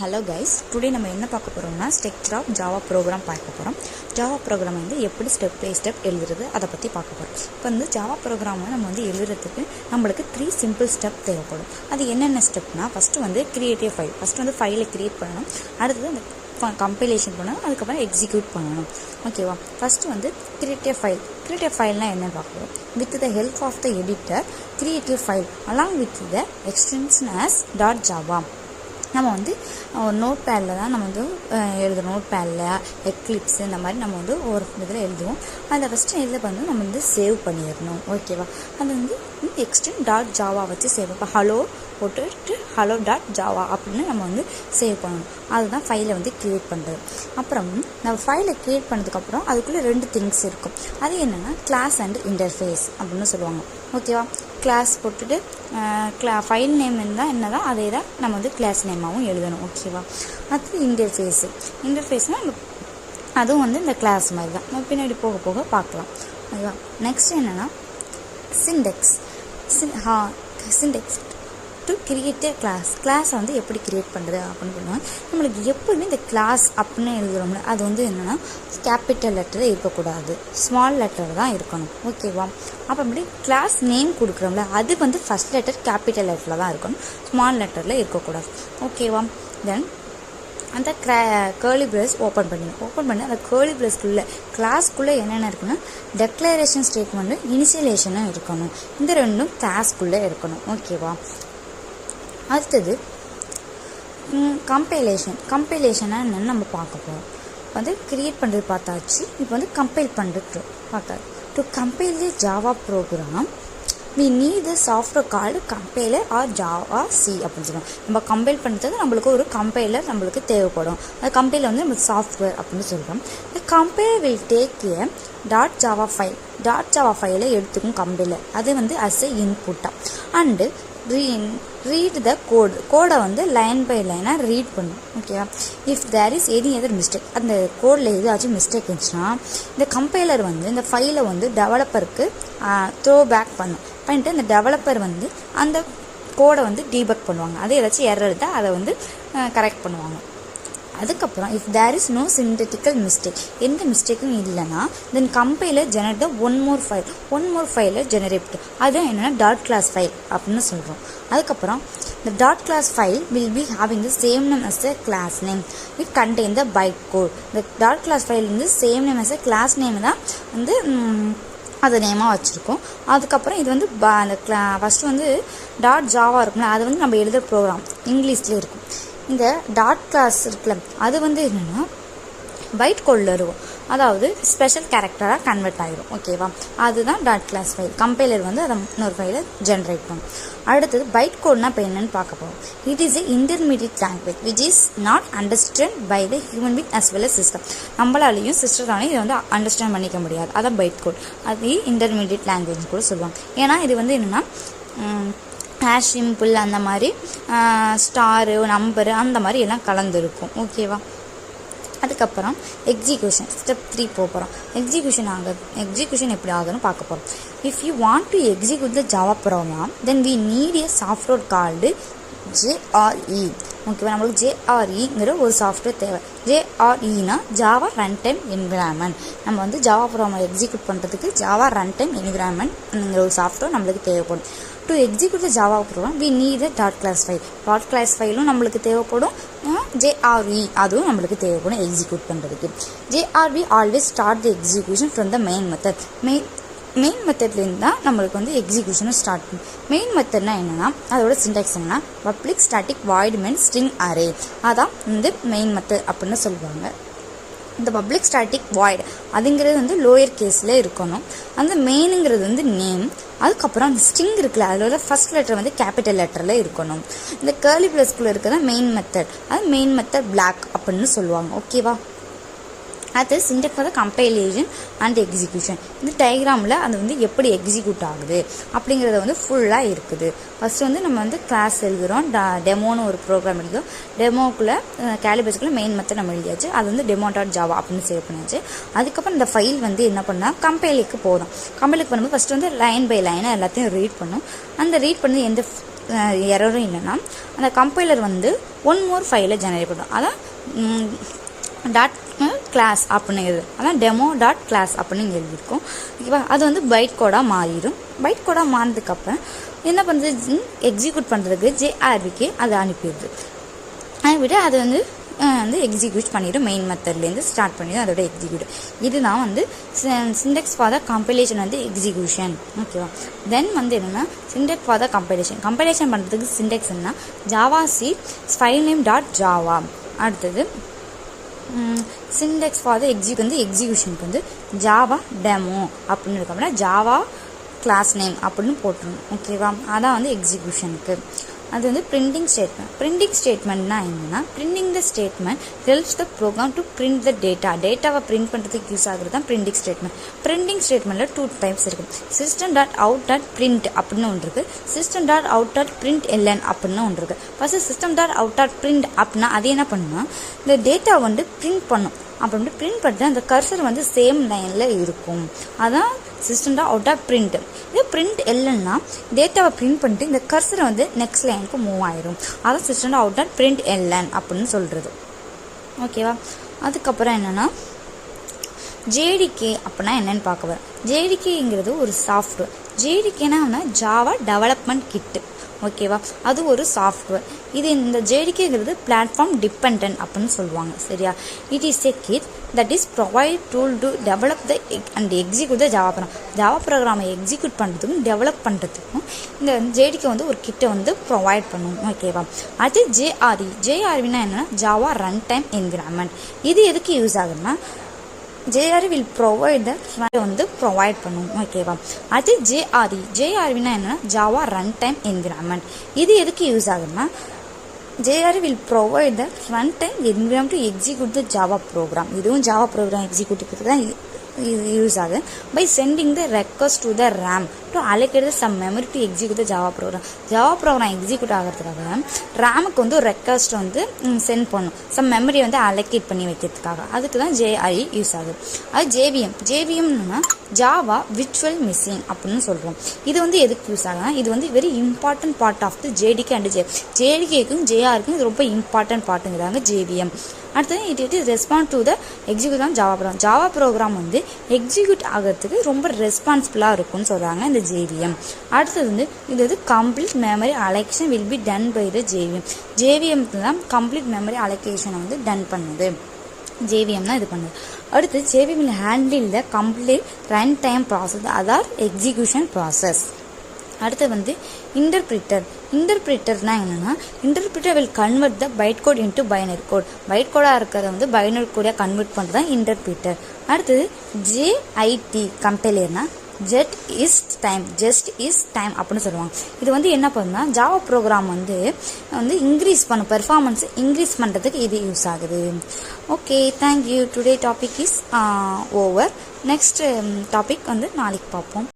Hello guys, today நம்ம என்ன பார்க்க போகிறோம்னா ஸ்ட்ரக்சர் ஆஃப் ஜாவா ப்ரோக்ராம் பார்க்க போகிறோம். ஜாவா ப்ரோக்ராம் வந்து எப்படி ஸ்டெப் பை ஸ்டெப் எழுதுறது அதை பற்றி பார்க்க போகிறோம். இப்போ வந்து ஜாவா ப்ரோக்ராமை நம்ம வந்து எழுதுறதுக்கு நம்மளுக்கு 3 சிம்பிள் ஸ்டெப் தேவைப்படும். அது என்னென்ன ஸ்டெப்னா, ஃபஸ்ட்டு வந்து கிரியேட்டிவ் ஃபைல், ஃபஸ்ட்டு வந்து ஃபைலை கிரியேட் பண்ணணும். அடுத்தது அந்த கம்பைலேஷன் பண்ணணும், அதுக்கப்புறம் எக்ஸிக்யூட் பண்ணணும். ஓகேவா? ஃபஸ்ட்டு வந்து கிரியேட்டிவ் ஃபைல்னால் என்னென்னு பார்க்குறோம். With the help of the editor creative file along with the extension as .java நம்ம வந்து ஒரு நோட் பேடில் தான் நம்ம வந்து எழுதுகிறோம். நோட் பேடில் எக்லிப்ஸ் இந்த மாதிரி நம்ம வந்து ஒரு இதில் எழுதுவோம். அதை ஃபஸ்ட்டு எழுத வந்து நம்ம வந்து சேவ் பண்ணிடணும். ஓகேவா? அது வந்து எக்ஸ்டென்ட் .java வச்சு சேவ். இப்போ ஹலோ போட்டுட்டு hello.java அப்படின்னு நம்ம வந்து சேவ் பண்ணணும். அதுதான் ஃபைலை வந்து க்ரியேட் பண்ணுறது. அப்புறம் நம்ம ஃபைலை க்ரியேட் பண்ணதுக்கப்புறம் அதுக்குள்ளே 2 திங்ஸ் இருக்கும். அது என்னென்னா கிளாஸ் அண்ட் இன்டர்ஃபேஸ் அப்படின்னு சொல்லுவாங்க. ஓகேவா? கிளாஸ் போட்டுட்டு ஃபைல் நேம் இருந்தால் என்ன தான் அதே தான் நம்ம வந்து கிளாஸ் நேமாகவும் எழுதணும். ஓகேவா? அடுத்து இன்டர்ஃபேஸ்னால் அதுவும் வந்து இந்த கிளாஸ் மாதிரி தான். நம்ம பின்னாடி போக போக பார்க்கலாம். ஓகேவா? நெக்ஸ்ட் என்னென்னா சிண்டெக்ஸ் டு கிரியேட் ஏ கிளாஸை வந்து எப்படி கிரியேட் பண்ணுறது அப்படின்னு சொல்லுவாங்க. நம்மளுக்கு எப்போதுமே இந்த கிளாஸ் அப்படின்னு எழுதுகிறோம்ல, அது வந்து என்னென்னா கேபிட்டல் லெட்டர் இருக்கக்கூடாது, ஸ்மால் லெட்டர் தான் இருக்கணும். ஓகேவா? அப்போ அப்படி கிளாஸ் நேம் கொடுக்குறோம்ல, அது வந்து ஃபஸ்ட் லெட்டர் கேபிட்டல் லெட்டரில் தான் இருக்கணும், ஸ்மால் லெட்டரில் இருக்கக்கூடாது. ஓகேவா? தென் அந்த கேர்லி பிரேஸ் ஓப்பன் பண்ணி அந்த கேர்லி பிரேஸ்க்குள்ளே கிளாஸ்க்குள்ளே என்னென்ன இருக்குன்னா டெக்ளரேஷன் ஸ்டேட்மெண்ட்டு இனிஷியலேஷனும் இருக்கணும். இந்த 2ம் கிளாஸ்க்குள்ளே இருக்கணும். ஓகேவா? அடுத்தது கம்பைலேஷனாக என்னென்னு நம்ம பார்க்க போகிறோம். வந்து கிரியேட் பண்ணுறது பார்த்தாச்சு. இப்போ வந்து கம்பைல் பண்ணுறது பார்த்தாச்சு. To compile the Java program we need the software called compiler or java c அப்படின்னு சொல்லுவோம். நம்ம கம்பைல் பண்ணுறதுக்கு நம்மளுக்கு ஒரு கம்பைலர் நம்மளுக்கு தேவைப்படும். அந்த கம்பைலர் வந்து நம்ம சாஃப்ட்வேர் அப்படின்னு சொல்கிறோம். இந்த compiler will take a .java ஃபைலை எடுத்துக்கும் கம்பைலர். அது வந்து அஸ் எ இன்புட்டாக அண்டு ரீட் த கோடை வந்து லைன் பை லைனாக ரீட் பண்ணும். ஓகேவா? If there is any other mistake, அந்த கோடில் எதாச்சும் மிஸ்டேக் இருந்துச்சுன்னா இந்த கம்பைலர் வந்து இந்த ஃபைலை வந்து டெவலப்பருக்கு த்ரோ பேக் பண்ணிட்டு இந்த டெவலப்பர் வந்து அந்த கோடை வந்து டீபக் பண்ணுவாங்க. அது ஏதாச்சும் எரர் தான் அதை வந்து கரெக்ட் பண்ணுவாங்க. அதுக்கப்புறம் if there is no syntactical mistake, எந்த மிஸ்டேக்கும் இல்லைன்னா then compiler generate one more ஃபைலை ஜெனரேட். அதுதான் என்னென்னா .class ஃபைல் அப்படின்னு சொல்கிறோம். அதுக்கப்புறம் இந்த .class file will be having the same name as the class name it contain the byte code. இந்த .class ஃபைல் வந்து same name as the class name தான் வந்து அது நேமாக வச்சுருக்கோம். அதுக்கப்புறம் இது வந்து அந்த ஃபஸ்ட்டு வந்து .java இருக்கும்ல, அது வந்து நம்ம எழுதுகிற ப்ரோக்ராம் இங்கிலீஷ்லேயே இருக்கும். இந்த .class இருக்குல்ல, அது வந்து என்னென்னா பைட் கோடில் இருக்கும், அதாவது ஸ்பெஷல் கேரக்டராக கன்வெர்ட் ஆகிடும். ஓகேவா? அதுதான் .class ஃபைல். கம்பைலர் வந்து அதை இன்னொரு ஃபைலை ஜென்ரேட் பண்ணும். அடுத்தது பைட் கோட்னா இப்போ என்னென்னு பார்க்க போகிறோம். It is a intermediate language which is not understand by the human being as well as system. நம்மளாலையும் சிஸ்டத்தாலையும் இதை வந்து அண்டர்ஸ்டாண்ட் பண்ணிக்க முடியாது. அதான் பைட் கோட். அது இன்டர்மீடியட் லாங்குவேஜ் கூட சொல்லுவாங்க. ஏன்னா இது வந்து என்னென்னா சிம்பிள் அந்த மாதிரி ஸ்டாரு நம்பரு அந்த மாதிரி எல்லாம் கலந்துருக்கும். ஓகேவா? அதுக்கப்புறம் எக்ஸிக்யூஷன் ஸ்டெப் 3 போகிறோம். எக்ஸிக்யூஷன் எப்படி ஆகுதுன்னு பார்க்க போகிறோம். If you want to execute the Java program then we need a software called JRE. ஓகேவா? நம்மளுக்கு JREங்கிற ஒரு சாஃப்ட்வேர் தேவை. JREனா ஜாவா ரன் டைம் என்விரான்மெண்ட். நம்ம வந்து ஜாவா ப்ரோக்ராமை எக்ஸிக்யூட் பண்ணுறதுக்கு ஜாவா ரன் டைம் என்விரான்மெண்ட்ங்கிற ஒரு சாஃப்ட்வேர் நம்மளுக்கு தேவைப்படும். To execute the Java program we need a .class file. .class ஃபைலும் நம்மளுக்கு தேவைப்படும். JRE அதுவும் நம்மளுக்கு தேவைப்படும் எக்ஸிக்யூட் பண்ணுறதுக்கு. JRE always start the execution from the main method. Main மெத்தட்லேருந்து தான் நம்மளுக்கு வந்து எக்ஸிக்யூஷனும் ஸ்டார்ட் பண்ணும். மெயின் மெத்தட்னா என்னென்னா அதோட சின்டாக்ஸ் என்னன்னா பப்ளிக் ஸ்டாட்டிக் வாய்ட் மென் ஸ்ட்ரிங் அரே. அதான் வந்து மெயின் மெத்தட் அப்படின்னு சொல்லுவாங்க. இந்த பப்ளிக் ஸ்டாட்டிக் வாய்ட் அதுங்கிறது வந்து லோயர் கேஸில் இருக்கணும். அந்த மெயினுங்கிறது வந்து நேம். அதுக்கப்புறம் அந்த ஸ்ட்ரிங் இருக்குல்ல, அதோட ஃபஸ்ட் லெட்டர் வந்து கேபிட்டல் லெட்டரில் இருக்கணும். இந்த கேர்லி ப்ளஸ்குள்ளே இருக்கிறது மெயின் மெத்தட். அது மெயின் மெத்தட் பிளாக் அப்படின்னு சொல்லுவாங்க. ஓகேவா? அது Sintex for the compilation and execution. இந்த டயக்ராமில் அது வந்து எப்படி எக்ஸிக்யூட் ஆகுது அப்படிங்கிறத வந்து ஃபுல்லாக இருக்குது. ஃபஸ்ட்டு வந்து நம்ம வந்து கிளாஸ் எழுதுகிறோம், டெமோன்னு ஒரு ப்ரோக்ராம் எழுதுகிறோம். டெமோக்குள்ளே கேலிபஸ்க்குள்ளே மெயின் மெத்தட் நம்ம எழுதியாச்சு. அது வந்து demo.java அப்படின்னு சேவ் பண்ணியாச்சு. அதுக்கப்புறம் இந்த ஃபைல் வந்து என்ன பண்ணால் கம்பைலுக்கு போகிறோம். கம்பைலுக்கு பண்ணும்போது ஃபஸ்ட்டு வந்து லைன் பை லைனாக எல்லாத்தையும் ரீட் பண்ணும். அந்த ரீட் பண்ணி எரரும் இல்லைன்னா அந்த கம்பைலர் வந்து ஒன் மோர் ஃபைலை ஜெனரேட் பண்ணும். அதான் டாட் கிளாஸ் அப்படிங்கிறது, அதான் டெமோ டாட் கிளாஸ் அப்படின்னு எழுதியிருக்கோம். ஓகேவா? அது வந்து பைட் கோடாக மாறிடும். பைட் கோடாக மாறினதுக்கப்புறம் என்ன பண்ணுறது, எக்ஸிக்யூட் பண்ணுறதுக்கு ஜேஆர்பிக்கு அதை அனுப்பிடுது. அனுப்பிவிட்டு அது வந்து எக்ஸிக்யூட் பண்ணிவிடும். மெயின் மெத்தட்லேருந்து ஸ்டார்ட் பண்ணிவிடும் அதோட எக்ஸிக்யூட். இதுதான் வந்து சிண்டெக்ஸ் ஃபார் த கம்பைலேஷன் வந்து எக்ஸிக்யூஷன். ஓகேவா? தென் வந்து என்னென்னா சிண்டெக்ஸ் ஃபார் த கம்பைலேஷன் பண்ணுறதுக்கு சிண்டெக்ஸ் என்ன, Java C file name dot Java. அடுத்தது சிண்டெக்ஸ் ஃபார் த எக்ஸிக்யூஷனுக்கு வந்து ஜாவா டெமோ அப்படின்னு இருக்க அப்படின்னா ஜாவா கிளாஸ் நேம் அப்படின்னு போட்டுருணும். ஓகேவா? அதான் வந்து எக்ஸிக்யூஷனுக்கு. அது வந்து பிரிண்டிங் ஸ்டேட்மெண்ட்னா என்னென்னா, printing the statement helps the program to print the டேட்டாவை பிரிண்ட் பண்ணுறதுக்கு யூஸ் ஆகுறது தான் பிரிண்டிங் ஸ்டேட்மெண்ட். பிரிண்டிங் ஸ்டேட்மெண்ட்டில் 2 டைப்ஸ் இருக்குது. System dot out dot print அப்படின்னு ஒன்று இருக்குது, system dot out dot print LN அப்படின்னு ஒன்று இருக்குது. First system dot out dot print அப்படின்னா அது என்ன பண்ணுன்னா, இந்த டேட்டா வந்து பிரிண்ட் பண்ணும். அப்படி பிரிண்ட் பண்ணிட்டு அந்த கர்சர் வந்து சேம் லைனில் இருக்கும். அதான் system dot out dot print. இது பிரிண்ட் இல்லைன்னா டேட்டாவை பிரிண்ட் பண்ணிட்டு இந்த கர்சரை வந்து நெக்ஸ்ட் லைனுக்கு மூவ் ஆயிரும். அதான் system dot out dot print LN அப்படின்னு சொல்கிறது. ஓகேவா? அதுக்கப்புறம் என்னென்னா ஜேடிகே அப்படின்னா என்னென்னு பார்க்க வர. ஜேடிகேங்கிறது ஒரு சாஃப்ட்வேர். ஜேடிகேனா ஜாவா டெவலப்மெண்ட் கிட்டு. ஓகேவா? அது ஒரு சாஃப்ட்வேர். இது இந்த ஜேடிகேங்கிறது பிளாட்ஃபார்ம் டிபெண்ட் அப்படின்னு சொல்லுவாங்க. சரியா? It is a kit that is provide tool to develop the and execute the Java ப்ரோக்ராமை எக்ஸிக்யூட் பண்ணுறதுக்கும் டெவலப் பண்ணுறதுக்கும் இந்த ஜேடிகே வந்து ஒரு கிட்டை வந்து ப்ரொவைட் பண்ணும். ஓகேவா? அது ஜேஆர்வினா என்னென்னா ஜாவா ரன் டைம் என்விரான்மெண்ட். இது எதுக்கு யூஸ் ஆகுதுன்னா ஜேஆர்இ வில் ப்ரொவைட் வந்து ப்ரொவைட் பண்ணும். ஓகேவா? அது ஜேஆர்வினா என்னன்னா ஜாவா ரன் டைம் என்விரான்மெண்ட். இது எதுக்கு யூஸ் ஆகுதுன்னா JRE will provide the run time environment to execute the Java program. இதுவும் ஜாவா ப்ரோக்ராம் எக்ஸிக்யூட்டிவ்க்கு தான் யூஸ் ஆகுது. By sending the request to the RAM to allocate some memory to execute the Java program execute ஆகிறதுக்காக ரேமுக்கு வந்து ஒரு request வந்து send பண்ணும், சம் மெமரியை வந்து அலோகேட் பண்ணி வைக்கிறதுக்காக. அதுக்கு தான் ஜேஐ யூஸ் ஆகுது. அது ஜேவிஎம்னா ஜாவா விர்ச்சுவல் மிஷின் அப்படின்னு சொல்கிறோம். இது வந்து எதுக்கு யூஸ் ஆகுதுன்னா இது வந்து very important part of the JDK and ஜேடிகேக்கும் ஜேஆருக்கும் இது ரொம்ப இம்பார்ட்டன்ட் பார்ட்டுங்கிறாங்க ஜேவிஎம். அடுத்தது it is response to the execute on Java program வந்து எக்ஸிக்யூட் ஆகிறதுக்கு ரொம்ப ரெஸ்பான்சிபிளாக இருக்கும்னு சொல்கிறாங்க இந்த ஜேவிஎம். அடுத்தது வந்து இது வந்து complete memory allocation will be done by the JVM தான் கம்ப்ளீட் மெமரி அலோகேஷனை வந்து டன் பண்ணுது. ஜேவிஎம் தான் இது பண்ணுது. அடுத்து JVM will handle the complete run time process, அதாவது எக்ஸிக்யூஷன் ப்ராசஸ். அடுத்து வந்து இன்டர்பிரிட்டர்னா என்னன்னா interpreter will convert the byte code into binary code. Byte கோடாக இருக்கிறத வந்து பைனரி கோடாக கன்வெர்ட் பண்ணுறது தான் இன்டர்பிரிட்டர். அடுத்தது ஜேஐடி கம்பைலர்னா ஜஸ்ட் இஸ் டைம் அப்படின்னு சொல்லுவாங்க. இது வந்து என்ன பண்ணுன்னா ஜாவா ப்ரோக்ராம் வந்து இன்க்ரீஸ் பண்ணும், பெர்ஃபார்மன்ஸ் இன்க்ரீஸ் பண்ணுறதுக்கு இது யூஸ் ஆகுது. Okay, thank you. Today topic is over. Next topic வந்து நாளைக்கு பார்ப்போம்.